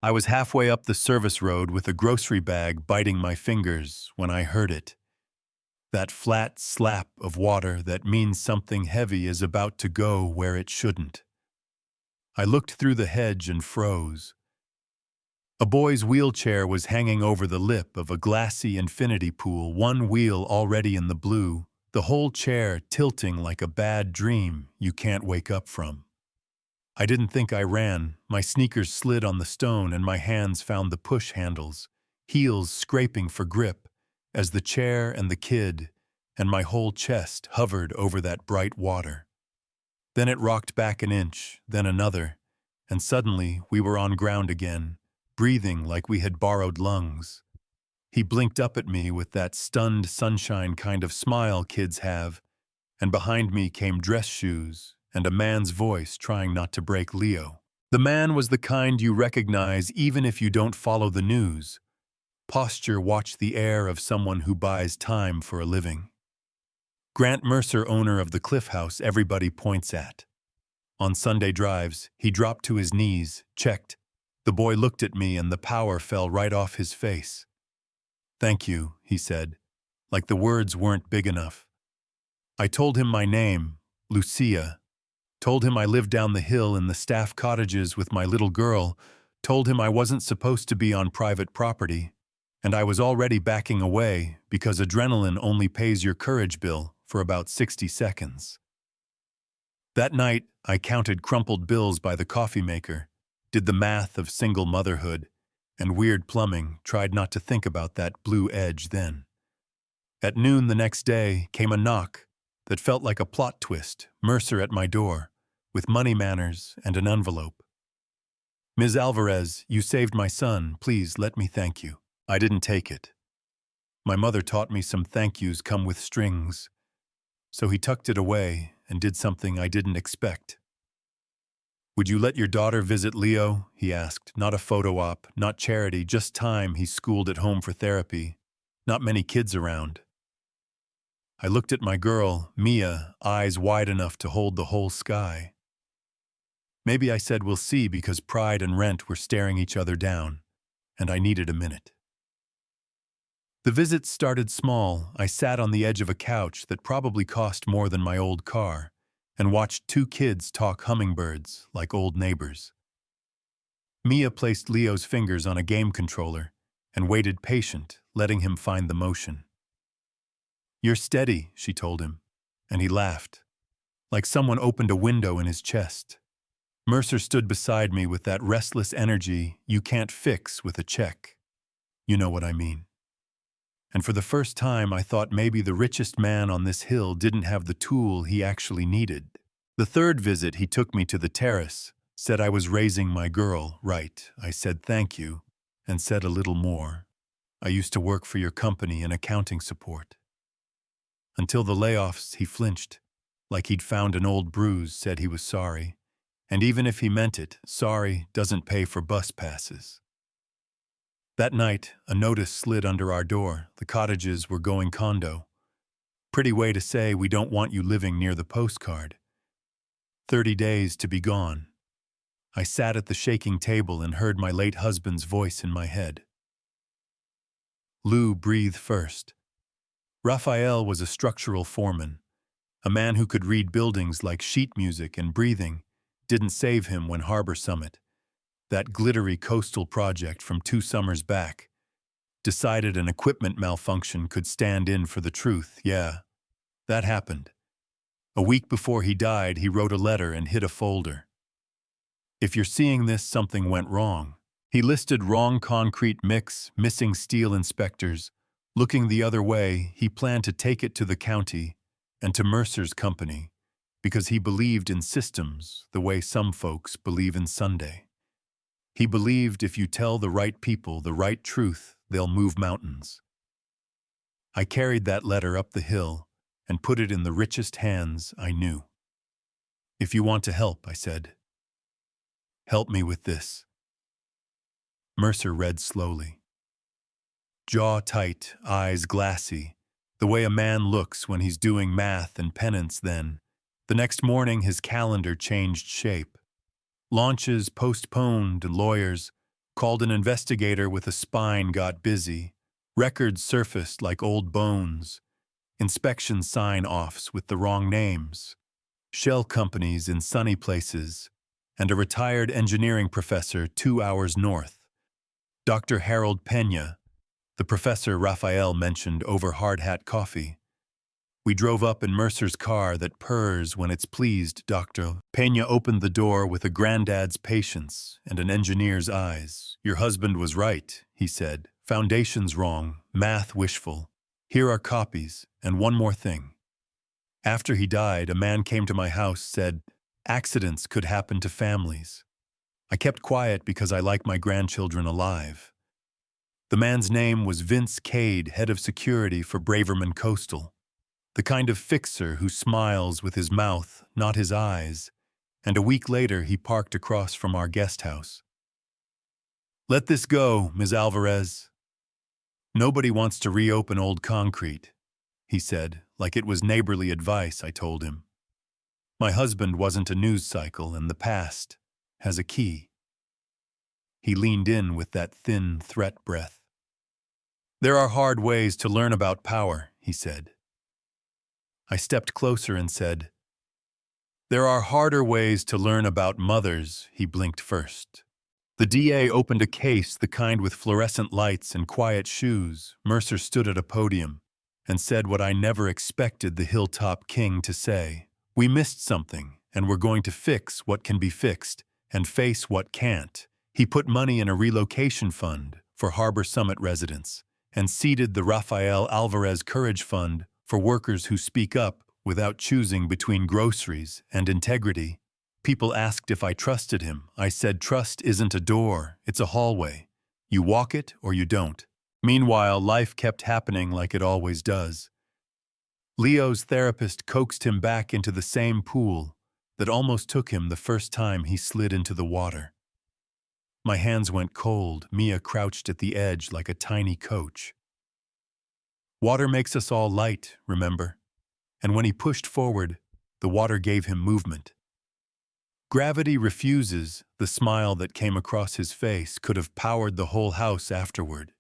I was halfway up the service road with a grocery bag biting my fingers when I heard it. That flat slap of water that means something heavy is about to go where it shouldn't. I looked through the hedge and froze. A boy's wheelchair was hanging over the lip of a glassy infinity pool, one wheel already in the blue, the whole chair tilting like a bad dream you can't wake up from. I didn't think I ran. My sneakers slid on the stone and my hands found the push handles, heels scraping for grip, as the chair and the kid and my whole chest hovered over that bright water. Then it rocked back an inch, then another, and suddenly we were on ground again, breathing like we had borrowed lungs. He blinked up at me with that stunned sunshine kind of smile kids have, and behind me came dress shoes and a man's voice trying not to break Leo. The man was the kind you recognize even if you don't follow the news. Posture watched the air of someone who buys time for a living. Grant Mercer, owner of the Cliff House everybody points at. On Sunday drives, he dropped to his knees, checked. The boy looked at me and the power fell right off his face. "Thank you," he said, like the words weren't big enough. I told him my name, Lucia. Told him I lived down the hill in the staff cottages with my little girl. Told him I wasn't supposed to be on private property. And I was already backing away because adrenaline only pays your courage bill for about 60 seconds. That night, I counted crumpled bills by the coffee maker, did the math of single motherhood, and weird plumbing, tried not to think about that blue edge then. At noon the next day came a knock that felt like a plot twist, Mercer at my door, with money manners and an envelope. "Ms. Alvarez, you saved my son. Please let me thank you." I didn't take it. My mother taught me some thank yous come with strings, so he tucked it away and did something I didn't expect. "Would you let your daughter visit Leo?" he asked. Not a photo op, not charity, just time he's schooled at home for therapy. Not many kids around. I looked at my girl, Mia, eyes wide enough to hold the whole sky. Maybe I said we'll see because pride and rent were staring each other down, and I needed a minute. The visit started small. I sat on the edge of a couch that probably cost more than my old car and watched two kids talk hummingbirds like old neighbors. Mia placed Leo's fingers on a game controller and waited patient, letting him find the motion. "You're steady," she told him, and he laughed, like someone opened a window in his chest. Mercer stood beside me with that restless energy you can't fix with a check. You know what I mean. And for the first time I thought maybe the richest man on this hill didn't have the tool he actually needed. The third visit he took me to the terrace, said I was raising my girl right. I said thank you, and said a little more. "I used to work for your company in accounting support." Until the layoffs, he flinched, like he'd found an old bruise, said he was sorry. And even if he meant it, sorry doesn't pay for bus passes. That night, a notice slid under our door. The cottages were going condo. Pretty way to say we don't want you living near the postcard. 30 days to be gone. I sat at the shaking table and heard my late husband's voice in my head. Lou breathed first. Raphael was a structural foreman, a man who could read buildings like sheet music, and breathing didn't save him when Harbor Summit, that glittery coastal project from 2 summers back, decided an equipment malfunction could stand in for the truth. Yeah, that happened. A week before he died, he wrote a letter and hid a folder. "If you're seeing this, something went wrong." He listed wrong concrete mix, missing steel inspectors. Looking the other way, he planned to take it to the county and to Mercer's company, because he believed in systems the way some folks believe in Sunday. He believed if you tell the right people the right truth, they'll move mountains. I carried that letter up the hill and put it in the richest hands I knew. "If you want to help," I said, "help me with this." Mercer read slowly. Jaw tight, eyes glassy, the way a man looks when he's doing math and penance. Then, the next morning his calendar changed shape. Launches postponed, lawyers, Called an investigator with a spine got busy. Records surfaced like old bones. Inspection sign-offs with the wrong names. Shell companies in sunny places. And a retired engineering professor 2 hours north. Dr. Harold Pena, the professor Raphael mentioned over hard hat coffee. We drove up in Mercer's car that purrs when it's pleased, Doctor. Pena opened the door with a granddad's patience and an engineer's eyes. Your husband was right, he said. Foundation's wrong, math wishful. Here are copies, and one more thing. After he died, a man came to my house, said, accidents could happen to families. I kept quiet because I like my grandchildren alive. The man's name was Vince Cade, head of security for Braverman Coastal. The kind of fixer who smiles with his mouth, not his eyes, and a week later he parked across from our guest house. Let this go, Ms. Alvarez. Nobody wants to reopen old concrete, he said, like it was neighborly advice, I told him. My husband wasn't a news cycle, and the past has a key. He leaned in with that thin threat breath. There are hard ways to learn about power, he said. I stepped closer and said, there are harder ways to learn about mothers, he blinked first. The DA opened a case, the kind with fluorescent lights and quiet shoes. Mercer stood at a podium and said what I never expected the Hilltop King to say. We missed something, and we're going to fix what can be fixed and face what can't. He put money in a relocation fund for Harbor Summit residents and seeded the Rafael Alvarez Courage Fund for workers who speak up without choosing between groceries and integrity. People asked if I trusted him. I said trust isn't a door, it's a hallway. You walk it or you don't. Meanwhile, life kept happening like it always does. Leo's therapist coaxed him back into the same pool that almost took him the first time he slid into the water. My hands went cold. Mia crouched at the edge like a tiny coach. Water makes us all light, remember? And when he pushed forward, the water gave him movement. Gravity refuses. The smile that came across his face could have powered the whole house afterward.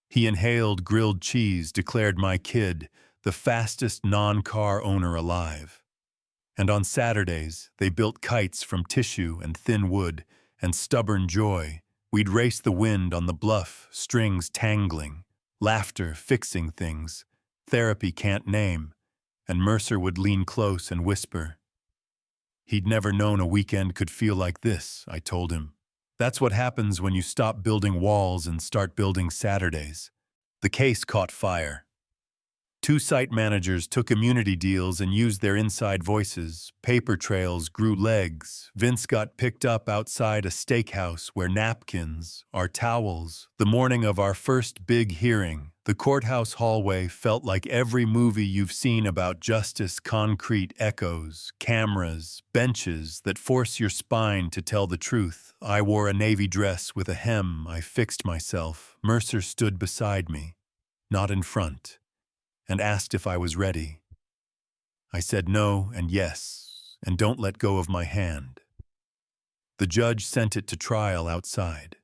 He inhaled grilled cheese, declared my kid the fastest non-car owner alive. And on Saturdays, they built kites from tissue and thin wood and stubborn joy. We'd race the wind on the bluff, strings tangling. Laughter, fixing things, therapy can't name, and Mercer would lean close and whisper. He'd never known a weekend could feel like this, I told him. That's what happens when you stop building walls and start building Saturdays. The case caught fire. 2 site managers took immunity deals and used their inside voices. Paper trails grew legs. Vince got picked up outside a steakhouse where napkins are towels. The morning of our first big hearing, the courthouse hallway felt like every movie you've seen about justice. Concrete echoes, cameras, benches that force your spine to tell the truth. I wore a navy dress with a hem. I fixed myself. Mercer stood beside me, not in front, and asked if I was ready. I said no and yes, and don't let go of my hand. The judge sent it to trial outside.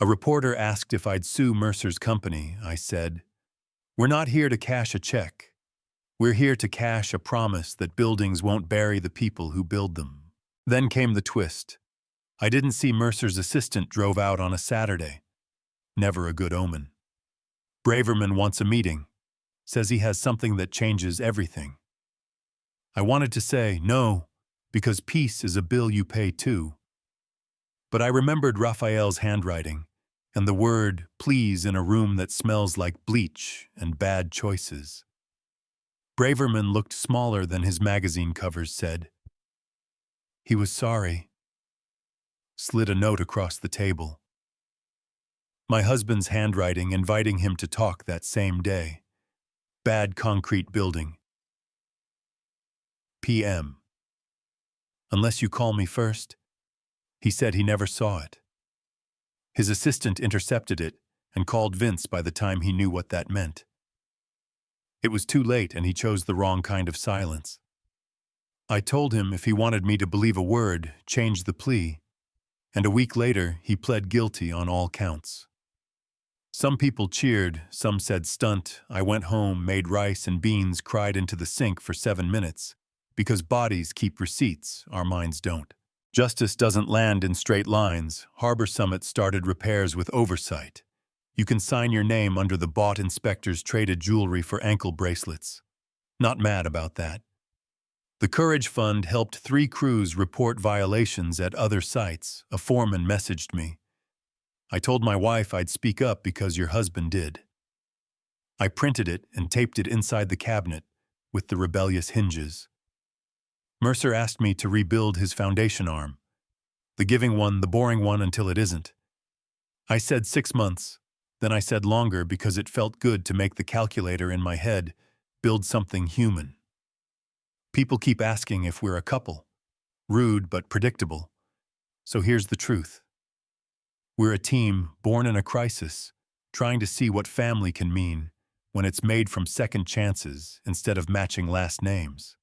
A reporter asked if I'd sue Mercer's company. I said, we're not here to cash a check. We're here to cash a promise that buildings won't bury the people who build them. Then came the twist. I didn't see Mercer's assistant drove out on a Saturday. Never a good omen. Braverman wants a meeting. Says he has something that changes everything. I wanted to say no, because peace is a bill you pay too. But I remembered Raphael's handwriting and the word please in a room that smells like bleach and bad choices. Braverman looked smaller than his magazine covers said. He was sorry. Slid a note across the table. My husband's handwriting inviting him to talk that same day. Bad concrete building. PM. Unless you call me first. He said he never saw it. His assistant intercepted it and called Vince by the time he knew what that meant. It was too late and he chose the wrong kind of silence. I told him if he wanted me to believe a word, change the plea. And a week later, he pled guilty on all counts. Some people cheered, some said stunt. I went home, made rice and beans, cried into the sink for 7 minutes. Because bodies keep receipts, our minds don't. Justice doesn't land in straight lines. Harbor Summit started repairs with oversight. You can sign your name under the bought inspectors traded jewelry for ankle bracelets. Not mad about that. The Courage Fund helped 3 crews report violations at other sites. A foreman messaged me. I told my wife I'd speak up because your husband did. I printed it and taped it inside the cabinet with the rebellious hinges. Mercer asked me to rebuild his foundation arm. The giving one, the boring one until it isn't. I said 6 months. Then I said longer because it felt good to make the calculator in my head build something human. People keep asking if we're a couple. Rude but predictable. So here's the truth. We're a team born in a crisis, trying to see what family can mean when it's made from second chances instead of matching last names.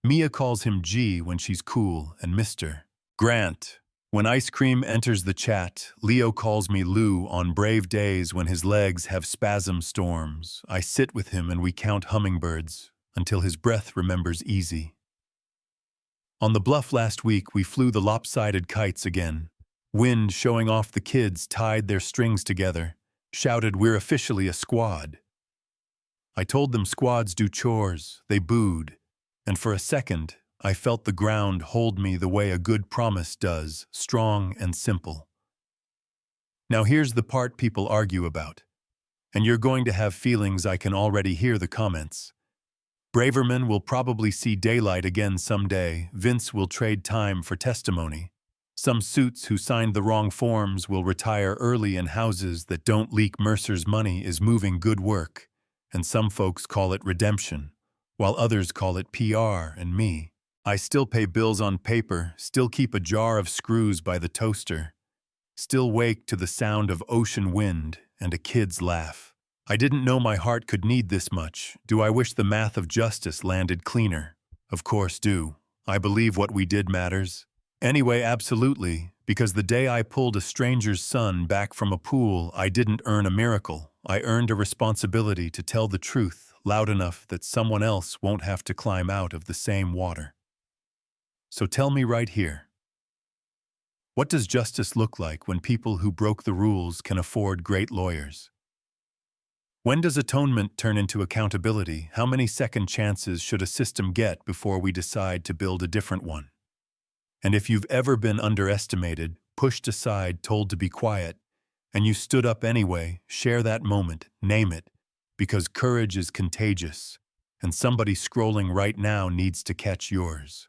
Mia calls him G when she's cool and Mr. Grant. When ice cream enters the chat, Leo calls me Lou on brave days when his legs have spasm storms. I sit with him and we count hummingbirds until his breath remembers easy. On the bluff last week, we flew the lopsided kites again. Wind showing off the kids tied their strings together, shouted, "We're officially a squad." I told them squads do chores. They booed. And for a second, I felt the ground hold me the way a good promise does, strong and simple. Now here's the part people argue about. And you're going to have feelings. I can already hear the comments. Braverman will probably see daylight again someday. Vince will trade time for testimony. Some suits who signed the wrong forms will retire early, and houses that don't leak Mercer's money is moving good work. And some folks call it redemption, while others call it PR. And me, I still pay bills on paper, still keep a jar of screws by the toaster, still wake to the sound of ocean wind and a kid's laugh. I didn't know my heart could need this much. Do I wish the math of justice landed cleaner? Of course do. I believe what we did matters. Anyway, absolutely, because the day I pulled a stranger's son back from a pool, I didn't earn a miracle. I earned a responsibility to tell the truth loud enough that someone else won't have to climb out of the same water. So tell me right here, what does justice look like when people who broke the rules can afford great lawyers? When does atonement turn into accountability? How many second chances should a system get before we decide to build a different one? And if you've ever been underestimated, pushed aside, told to be quiet, and you stood up anyway, share that moment, name it, because courage is contagious, and somebody scrolling right now needs to catch yours.